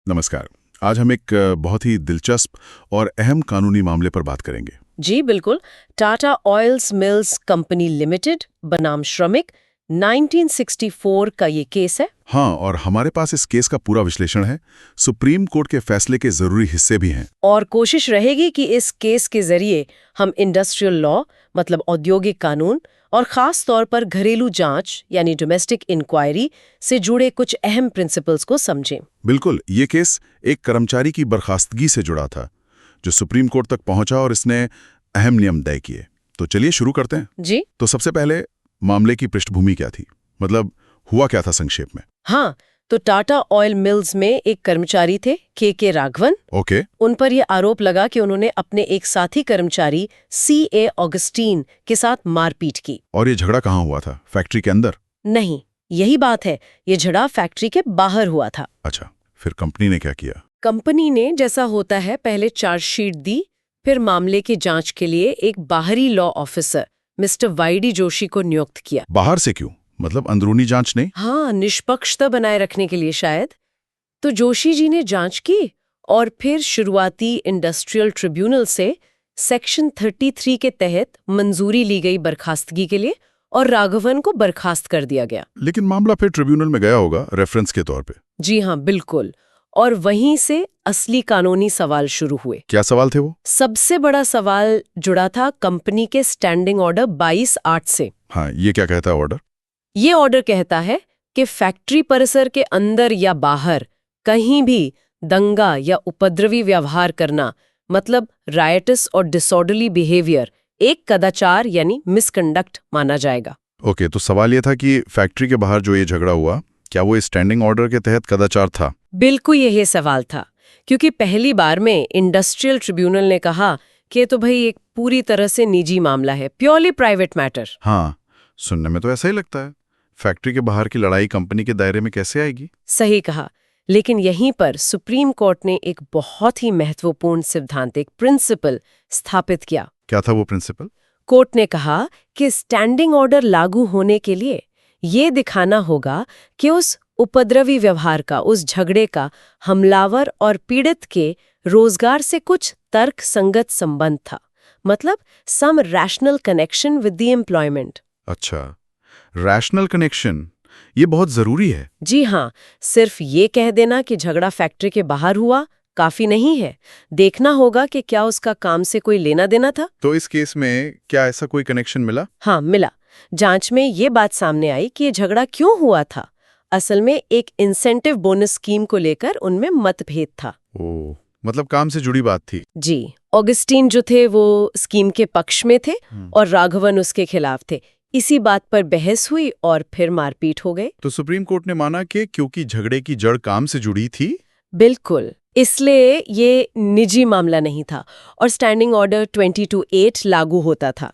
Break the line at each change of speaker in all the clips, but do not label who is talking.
नमस्कार। आज हम एक बहुत ही दिलचस्प और अहम कानूनी मामले पर बात करेंगे।
जी बिल्कुल। Tata oils mills company limited बनाम श्रमिक 1964 का ये केस है।
हाँ, और हमारे पास इस केस का पूरा विश्लेषण है। सुप्रीम कोर्ट के फैसले के जरूरी हिस्से भी हैं।
और कोशिश रहेगी कि इस केस के जरिए हम इंडस्ट्रियल लॉ मतलब औद्योगिक कानून और खास तौर पर घरेलू जांच यानी डोमेस्टिक इंक्वायरी से जुड़े कुछ अहम प्रिंसिपल्स को समझें।
बिल्कुल, ये केस एक कर्मचारी की बर्खास्तगी से जुड़ा था जो सुप्रीम कोर्ट तक पहुंचा और इसने अहम नियम तय किए। तो चलिए शुरू करते हैं।
जी
तो सबसे पहले मामले की पृष्ठभूमि क्या थी, मतलब हुआ क्या था संक्षेप में।
हाँ, तो टाटा ऑयल मिल्स में एक कर्मचारी थे के राघवन।
ओके।
उन पर यह आरोप लगा कि उन्होंने अपने एक साथी कर्मचारी सीए ऑगस्टीन के साथ मारपीट की।
और ये झगड़ा कहाँ हुआ था, फैक्ट्री के अंदर?
नहीं, यही बात है, ये झगड़ा फैक्ट्री के बाहर हुआ था।
अच्छा, फिर कंपनी ने क्या किया?
कंपनी ने जैसा होता है पहले चार्जशीट दी, फिर मामले की जांच के लिए एक बाहरी लॉ ऑफिसर मिस्टर वाईडी जोशी को नियुक्त किया।
बाहर से क्यों, मतलब अंदरूनी जांच नहीं?
हाँ, निष्पक्षता बनाए रखने के लिए शायद। तो जोशी जी ने जांच की और फिर शुरुआती इंडस्ट्रियल ट्रिब्यूनल से सेक्शन 33 के तहत मंजूरी ली गई बर्खास्तगी के लिए और राघवन को बर्खास्त कर दिया गया।
लेकिन मामला फिर ट्रिब्यूनल में गया होगा रेफरेंस के तौर पे।
जी हाँ, बिल्कुल। और वहीं से असली कानूनी सवाल शुरू हुए।
क्या सवाल थे वो?
सबसे बड़ा सवाल जुड़ा था कंपनी के स्टैंडिंग ऑर्डर 22/8 से।
हाँ, ये क्या कहता है ऑर्डर?
ये ऑर्डर कहता है कि फैक्ट्री परिसर के अंदर या बाहर कहीं भी दंगा या उपद्रवी व्यवहार करना, मतलब रायटस और डिसऑर्डरली बिहेवियर, एक कदाचार यानी मिसकंडक्ट माना जाएगा।
ओके, तो सवाल ये था कि फैक्ट्री के बाहर जो ये झगड़ा हुआ, क्या वो स्टैंडिंग ऑर्डर के तहत कदाचार था?
बिल्कुल यही सवाल था, क्योंकि पहली बार में इंडस्ट्रियल ट्रिब्यूनल ने कहा कि तो भाई एक पूरी तरह से निजी मामला है, प्योरली प्राइवेट मैटर।
हाँ, सुनने में तो ऐसा ही लगता है। फैक्ट्री के बाहर की लड़ाई कंपनी के दायरे में कैसे आएगी?
सही कहा, लेकिन यहीं पर सुप्रीम कोर्ट ने एक बहुत ही महत्वपूर्ण सिद्धांतिक प्रिंसिपल स्थापित किया।
क्या था वो प्रिंसिपल?
कोर्ट ने कहा कि स्टैंडिंग ऑर्डर लागू होने के लिए ये दिखाना होगा कि उस उपद्रवी व्यवहार का, उस झगड़े का हमलावर और पीड़ित के रोजगार से कुछ तर्क संगत संबंध था, मतलब some rational connection with the employment.
अच्छा, रैशनल कनेक्शन, ये बहुत जरूरी है।
जी हाँ, सिर्फ ये कह देना कि झगड़ा फैक्ट्री के बाहर हुआ काफी नहीं है, देखना होगा कि क्या उसका काम से कोई लेना देना था।
तो इस केस में क्या ऐसा कोई कनेक्शन मिला?
हाँ, मिला। जांच में ये बात सामने आई कि ये झगड़ा क्यों हुआ था। असल में एक इंसेंटिव बोनस स्कीम को लेकर उनमें मतभेद था।
ओह, मतलब काम से जुड़ी बात थी।
जी, ऑगस्टीन जो थे वो स्कीम के पक्ष में थे और राघवन उसके खिलाफ थे। इसी बात पर बहस हुई और फिर मारपीट हो गई।
तो सुप्रीम कोर्ट ने माना कि क्योंकि झगड़े की जड़ काम से जुड़ी थी।
बिल्कुल, इसलिए ये निजी मामला नहीं था और स्टैंडिंग ऑर्डर 22(8) लागू होता था।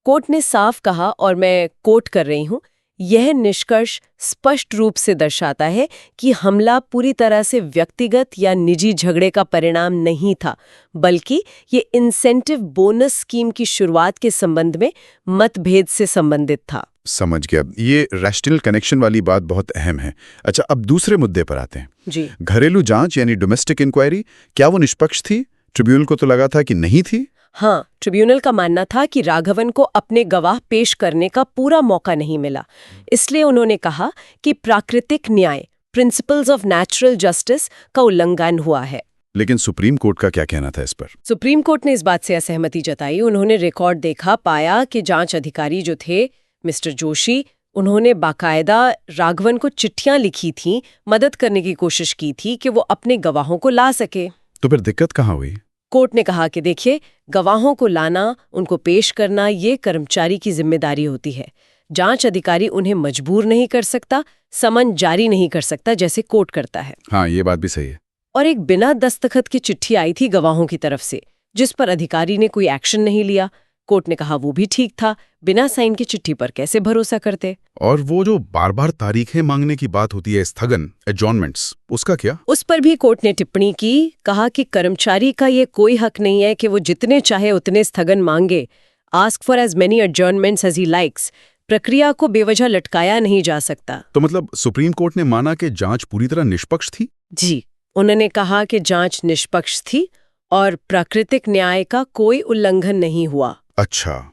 कोर्ट ने साफ कहा, और मैं कोट कर रही हूं, यह निष्कर्ष स्पष्ट रूप से दर्शाता है कि हमला पूरी तरह से व्यक्तिगत या निजी झगड़े का परिणाम नहीं था, बल्कि ये इंसेंटिव बोनस स्कीम की शुरुआत के संबंध में मतभेद से संबंधित था।
समझ गया, ये रैशनल कनेक्शन वाली बात बहुत अहम है। अच्छा, अब दूसरे मुद्दे पर आते हैं।
जी,
घरेलू जांच यानी डोमेस्टिक इंक्वायरी, क्या वो निष्पक्ष थी? ट्रिब्यूनल को तो लगा था कि नहीं थी।
हाँ, ट्रिब्यूनल का मानना था कि राघवन को अपने गवाह पेश करने का पूरा मौका नहीं मिला, इसलिए उन्होंने कहा कि प्राकृतिक न्याय, प्रिंसिपल्स ऑफ नेचुरल जस्टिस का उल्लंघन हुआ है।
लेकिन सुप्रीम कोर्ट का क्या कहना था इस पर?
सुप्रीम कोर्ट ने इस बात से असहमति जताई। उन्होंने रिकॉर्ड देखा, पाया कि जांच अधिकारी जो थे मिस्टर जोशी, उन्होंने बाकायदा राघवन को चिट्ठियां लिखी थीं, मदद करने की कोशिश की थी कि वो अपने गवाहों को ला सके।
तो फिर दिक्कत कहाँ हुई?
कोर्ट ने कहा कि देखिए, गवाहों को लाना, उनको पेश करना, ये कर्मचारी की जिम्मेदारी होती है। जांच अधिकारी उन्हें मजबूर नहीं कर सकता, समन जारी नहीं कर सकता जैसे कोर्ट करता है।
हाँ, ये बात भी सही है।
और एक बिना दस्तखत की चिट्ठी आई थी गवाहों की तरफ से, जिस पर अधिकारी ने कोई एक्शन नहीं लिया। कोर्ट ने कहा वो भी ठीक था, बिना साइन की चिट्ठी पर कैसे भरोसा करते।
और वो जो बार बार तारीखें मांगने की बात होती है, स्थगन, एडजॉर्नमेंट्स, उसका क्या?
उस पर भी कोर्ट ने टिप्पणी की, कहा कि कर्मचारी का ये कोई हक नहीं है कि वो जितने चाहे उतने स्थगन मांगे। Ask for as many adjournments as he likes. प्रक्रिया को बेवजह लटकाया नहीं जा सकता।
तो मतलब सुप्रीम कोर्ट ने माना कि जांच पूरी तरह निष्पक्ष थी?
जी, उन्होंने कहा कि जांच निष्पक्ष थी और प्राकृतिक न्याय का कोई उल्लंघन नहीं हुआ।
अच्छा,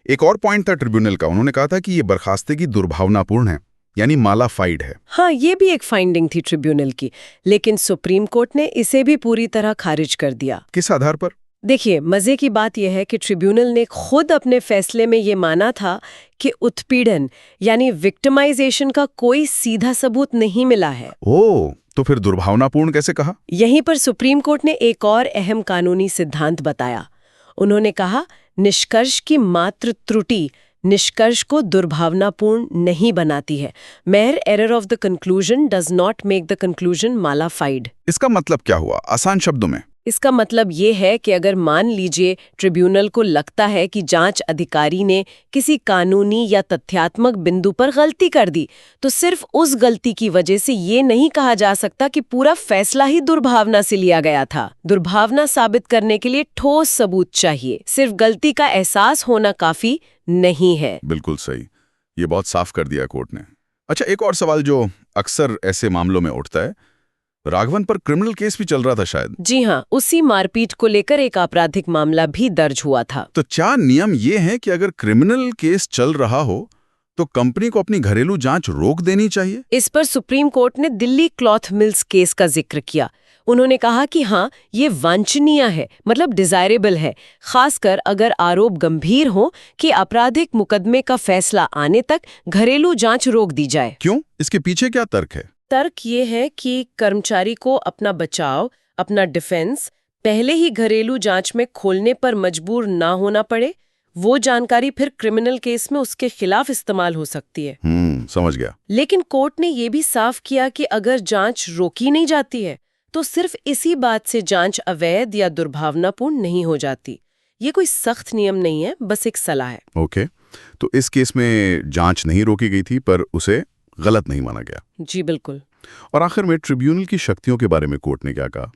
एक और पॉइंट था ट्रिब्यूनल का। उन्होंने कहा था कि ये बर्खास्तगी दुर्भावनापूर्ण है, यानी मालाफाइड है।
हाँ, ये भी एक फाइंडिंग थी ट्रिब्यूनल की, लेकिन सुप्रीम कोर्ट ने इसे भी पूरी तरह खारिज कर दिया।
किस आधार पर?
देखिए, मजे की बात यह है कि ट्रिब्यूनल ने खुद अपने फैसले में ये माना था कि उत्पीड़न यानी विक्टिमाइजेशन का कोई सीधा सबूत नहीं मिला है।
ओह, तो फिर दुर्भावनापूर्ण कैसे कहा?
यहीं पर सुप्रीम कोर्ट ने एक और अहम कानूनी सिद्धांत बताया। उन्होंने कहा, निष्कर्ष की मात्र त्रुटि निष्कर्ष को दुर्भावनापूर्ण नहीं बनाती है। Mayor error of the conclusion does not make the conclusion mala fide.
इसका मतलब क्या हुआ, आसान शब्दों में?
इसका मतलब ये है कि अगर मान लीजिए ट्रिब्यूनल को लगता है कि जांच अधिकारी ने किसी कानूनी या तथ्यात्मक बिंदु पर गलती कर दी, तो सिर्फ उस गलती की वजह से ये नहीं कहा जा सकता कि पूरा फैसला ही दुर्भावना से लिया गया था। दुर्भावना साबित करने के लिए ठोस सबूत चाहिए, सिर्फ गलती का एहसास होना काफी नहीं है।
बिल्कुल सही, ये बहुत साफ कर दिया कोर्ट ने। अच्छा, एक और सवाल जो अक्सर ऐसे मामलों में उठता है, राघवन पर क्रिमिनल केस भी चल रहा था शायद।
जी हाँ, उसी मारपीट को लेकर एक आपराधिक मामला भी दर्ज हुआ था।
तो क्या नियम ये है कि अगर क्रिमिनल केस चल रहा हो तो कंपनी को अपनी घरेलू जांच रोक देनी चाहिए?
इस पर सुप्रीम कोर्ट ने दिल्ली क्लॉथ मिल्स केस का जिक्र किया। उन्होंने कहा कि हाँ, ये वांछनीय है, मतलब डिजायरेबल है, खासकर अगर आरोप गंभीर हो कि आपराधिक मुकदमे का फैसला आने तक घरेलू जांच रोक दी जाए।
क्यों? इसके पीछे क्या तर्क है?
तर्क ये है कि कर्मचारी को अपना बचाव, अपना डिफेंस पहले ही घरेलू जांच में खोलने पर मजबूर ना होना पड़े। वो जानकारी फिर क्रिमिनल केस में उसके खिलाफ इस्तेमाल हो सकती है।
समझ गया।
लेकिन कोर्ट ने ये भी साफ किया कि अगर जांच रोकी नहीं जाती है तो सिर्फ इसी बात से जांच अवैध या दुर्भावनापूर्ण नहीं हो जाती। ये कोई सख्त नियम नहीं है, बस एक सलाह है।
ओके, तो इस केस में जांच नहीं रोकी गई थी पर उसे गलत नहीं माना गया।
जी बिल्कुल।
और आखिर में ट्रिब्यूनल की शक्तियों के बारे में कोर्ट ने क्या कहा?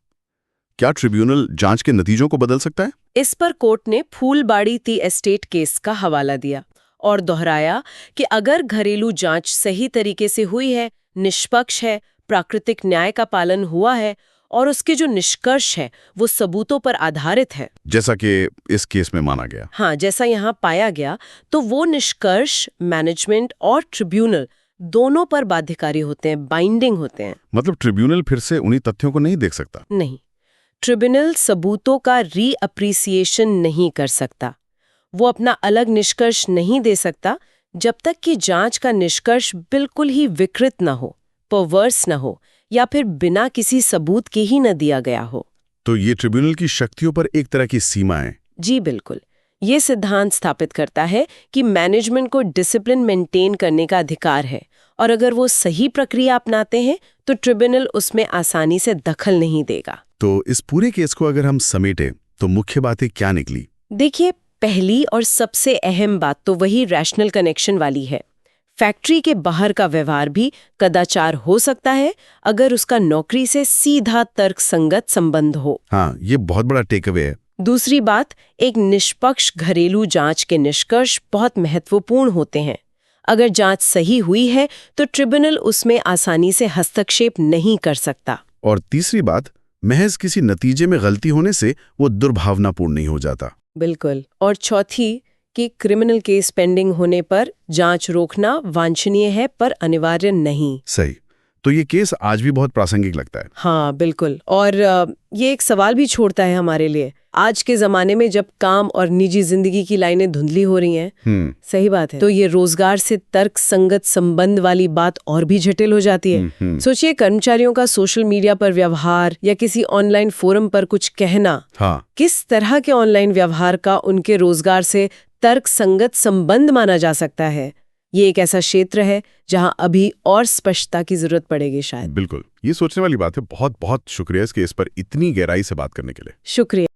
क्या ट्रिब्यूनल जांच के नतीजों को बदल सकता है?
इस पर कोर्ट ने फूलबाड़ी टी एस्टेट केस का हवाला दिया और दोहराया कि अगर घरेलू जांच सही तरीके से हुई है, निष्पक्ष है, प्राकृतिक न्याय का पालन हुआ है और उसके जो निष्कर्ष है वो सबूतों पर आधारित है,
जैसा कि इस केस में माना गया।
हाँ, जैसा यहाँ पाया गया, तो वो निष्कर्ष मैनेजमेंट और ट्रिब्यूनल दोनों पर बाध्यकारी होते हैं, बाइंडिंग होते हैं।
मतलब ट्रिब्यूनल फिर से उन्हीं तथ्यों को नहीं देख सकता?
नहीं, ट्रिब्यूनल सबूतों का रीअप्रिसिएशन नहीं कर सकता। वो अपना अलग निष्कर्ष नहीं दे सकता जब तक कि जांच का निष्कर्ष बिल्कुल ही विकृत न हो, परवर्स न हो या फिर बिना किसी सबूत के ही न दिया गया हो।
तो ये ट्रिब्यूनल की शक्तियों पर एक तरह की सीमा है।
जी बिल्कुल। ये सिद्धांत स्थापित करता है कि मैनेजमेंट को डिसिप्लिन मेंटेन करने का अधिकार है और अगर वो सही प्रक्रिया अपनाते हैं तो ट्रिब्यूनल उसमें आसानी से दखल नहीं देगा।
तो इस पूरे केस को अगर हम समेटें तो मुख्य बातें क्या निकली?
देखिए, पहली और सबसे अहम बात तो वही रैशनल कनेक्शन वाली है। फैक्ट्री के बाहर का व्यवहार भी कदाचार हो सकता है अगर उसका नौकरी से सीधा तर्कसंगत संबंध हो।
हाँ, ये बहुत बड़ा टेक अवे है।
दूसरी बात, एक निष्पक्ष घरेलू जांच के निष्कर्ष बहुत महत्वपूर्ण होते हैं। अगर जांच सही हुई है तो ट्रिब्यूनल उसमें आसानी से हस्तक्षेप नहीं कर सकता।
और तीसरी बात, महज किसी नतीजे में गलती होने से वो दुर्भावनापूर्ण नहीं हो जाता।
बिल्कुल। और चौथी कि क्रिमिनल केस पेंडिंग होने पर जांच रोकना वांछनीय है पर अनिवार्य नहीं।
सही। तो ये केस आज भी बहुत प्रासंगिक लगता है।
हाँ बिल्कुल। और ये एक सवाल भी छोड़ता है हमारे लिए, आज के जमाने में जब काम और निजी जिंदगी की लाइनें धुंधली हो रही हैं, सही बात है, तो ये रोजगार से तर्क संगत संबंध वाली बात और भी जटिल हो जाती है। सोचिए, कर्मचारियों का सोशल मीडिया पर व्यवहार या किसी ऑनलाइन फोरम पर कुछ कहना,
हाँ,
किस तरह के ऑनलाइन व्यवहार का उनके रोजगार से तर्क संगत संबंध माना जा सकता है। ये एक ऐसा क्षेत्र है जहां अभी और स्पष्टता की जरूरत पड़ेगी शायद।
बिल्कुल, ये सोचने वाली बात है। बहुत बहुत शुक्रिया इस केस पर इतनी गहराई से बात करने के लिए।
शुक्रिया।